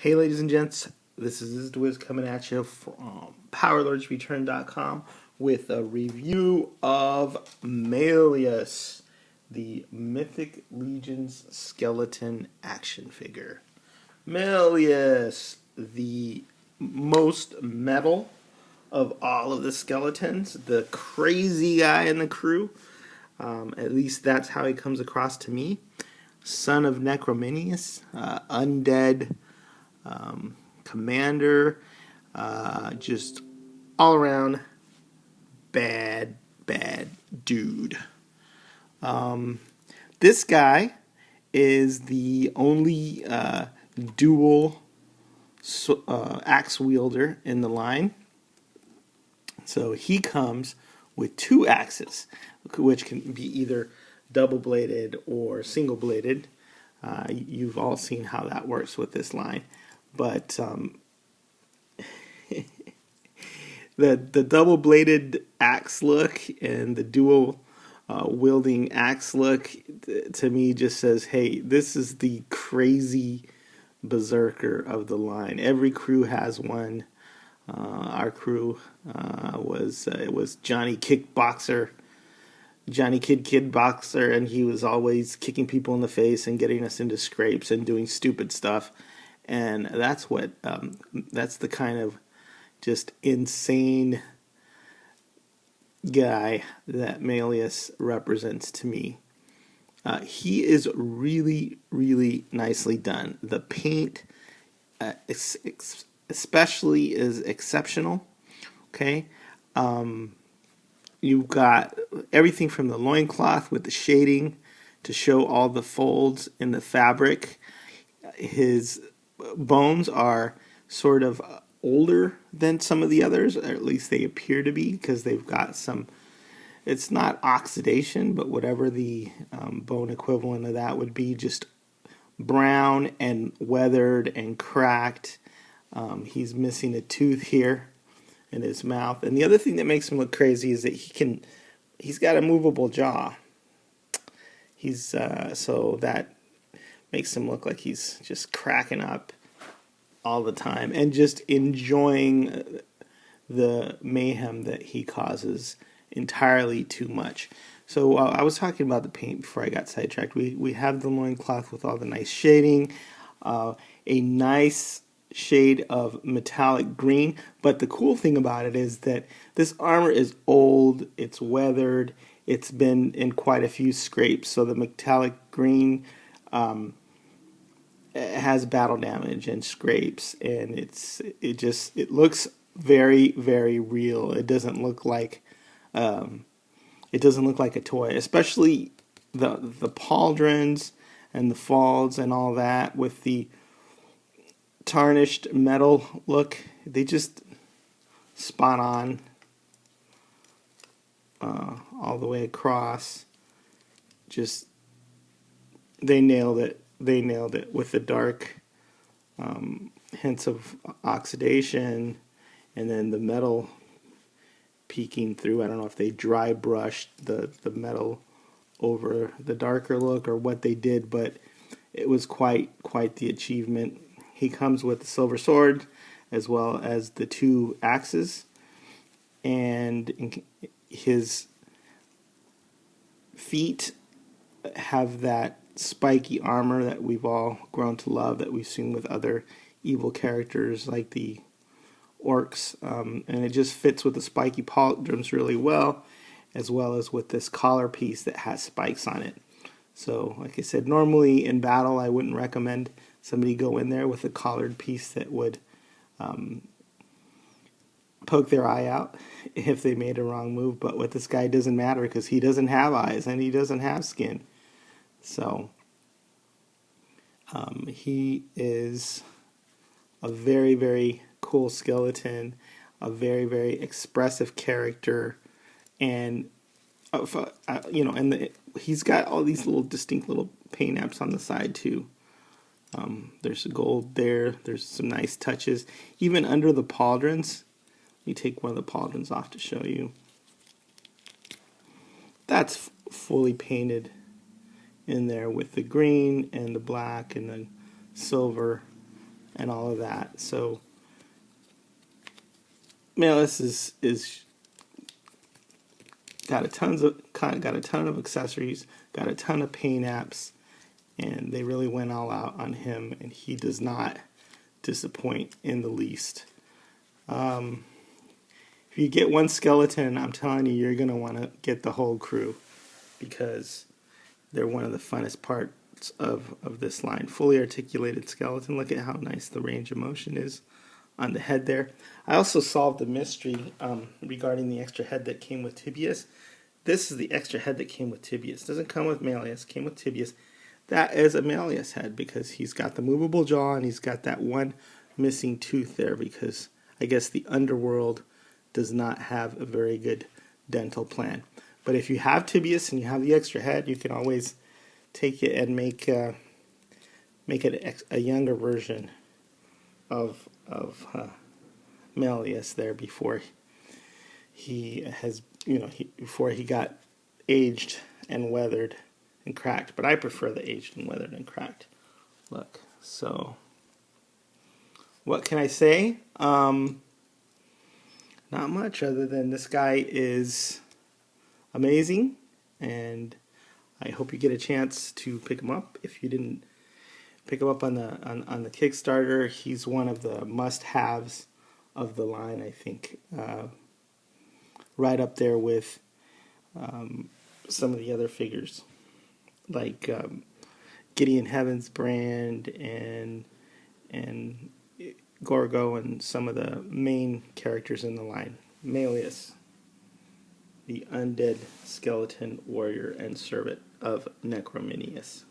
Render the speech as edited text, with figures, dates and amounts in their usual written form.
Hey ladies and gents, this is Wiz coming at you from PowerLordsReturn.com with a review of Malleus, the Mythic Legions Skeleton action figure. Malleus, the most metal of all of the skeletons, the crazy guy in the crew. At least that's how he comes across to me. Son of Necrominius, undead commander, just all around bad dude. This guy is the only dual axe wielder in the line. So he comes with two axes, which can be either double bladed or single bladed. You've all seen how that works with this line. But the double bladed axe look and the dual wielding axe look to me just says, hey, this is the crazy berserker of the line. Every crew has one. Our crew was Johnny Kickboxer, Johnny Kid Boxer, and he was always kicking people in the face and getting us into scrapes and doing stupid stuff. And that's the kind of just insane guy that Malleus represents to me. He is really, really nicely done. The paint, especially, is exceptional. Okay, you've got everything from the loincloth with the shading to show all the folds in the fabric. His bones are sort of older than some of the others, or at least they appear to be, because they've got some, it's not oxidation, but whatever the bone equivalent of that would be, just brown and weathered and cracked. He's missing a tooth here in his mouth. And the other thing that makes him look crazy is that he's got a movable jaw. So that makes him look like he's just cracking up all the time and just enjoying the mayhem that he causes entirely too much. So I was talking about the paint before I got sidetracked. We have the loincloth with all the nice shading, a nice shade of metallic green. But the cool thing about it is that this armor is old, it's weathered, it's been in quite a few scrapes. So the metallic green has battle damage and scrapes, and it looks very, very real. It doesn't look like a toy, especially the pauldrons and the folds and all that with the tarnished metal look. They just spot on all the way across. Just they nailed it. They nailed it with the dark hints of oxidation and then the metal peeking through. I don't know if they dry brushed the metal over the darker look or what they did, but it was quite the achievement. He comes with the silver sword as well as the two axes, and his feet have that spiky armor that we've all grown to love, that we've seen with other evil characters like the orcs, and it just fits with the spiky pauldrons really well as with this collar piece that has spikes on it. So like I said, normally in battle I wouldn't recommend somebody go in there with a collared piece that would poke their eye out if they made a wrong move, but with this guy it doesn't matter because he doesn't have eyes and he doesn't have skin. So he is a very, very cool skeleton, a very, very expressive character, and he's got all these little distinct little paint apps on the side too. There's gold there. There's some nice touches, even under the pauldrons. Let me take one of the pauldrons off to show you. That's fully painted in there with the green and the black and the silver and all of that. So Malleus is got a ton of accessories, got a ton of paint apps, and they really went all out on him, and he does not disappoint in the least. If you get one skeleton, I'm telling you, you're going to want to get the whole crew, because they're one of the funnest parts of this line. Fully articulated skeleton. Look at how nice the range of motion is on the head there. I also solved the mystery regarding the extra head that came with Tibius. This is the extra head that came with Tibius. Doesn't come with Malleus, came with Tibius. That is a Malleus head, because he's got the movable jaw and he's got that one missing tooth there, because I guess the underworld does not have a very good dental plan. But if you have Tibius and you have the extra head, you can always take it and make it a younger version of Malleus there before he has, before he got aged and weathered and cracked. But I prefer the aged and weathered and cracked look. So what can I say? Not much, other than this guy is amazing, and I hope you get a chance to pick him up. If you didn't pick him up on the Kickstarter, he's one of the must-haves of the line, I think. Right up there with some of the other figures, like Gideon Heaven's Brand and Gorgo, and some of the main characters in the line. Malleus, the undead skeleton warrior and servant of Necrominius.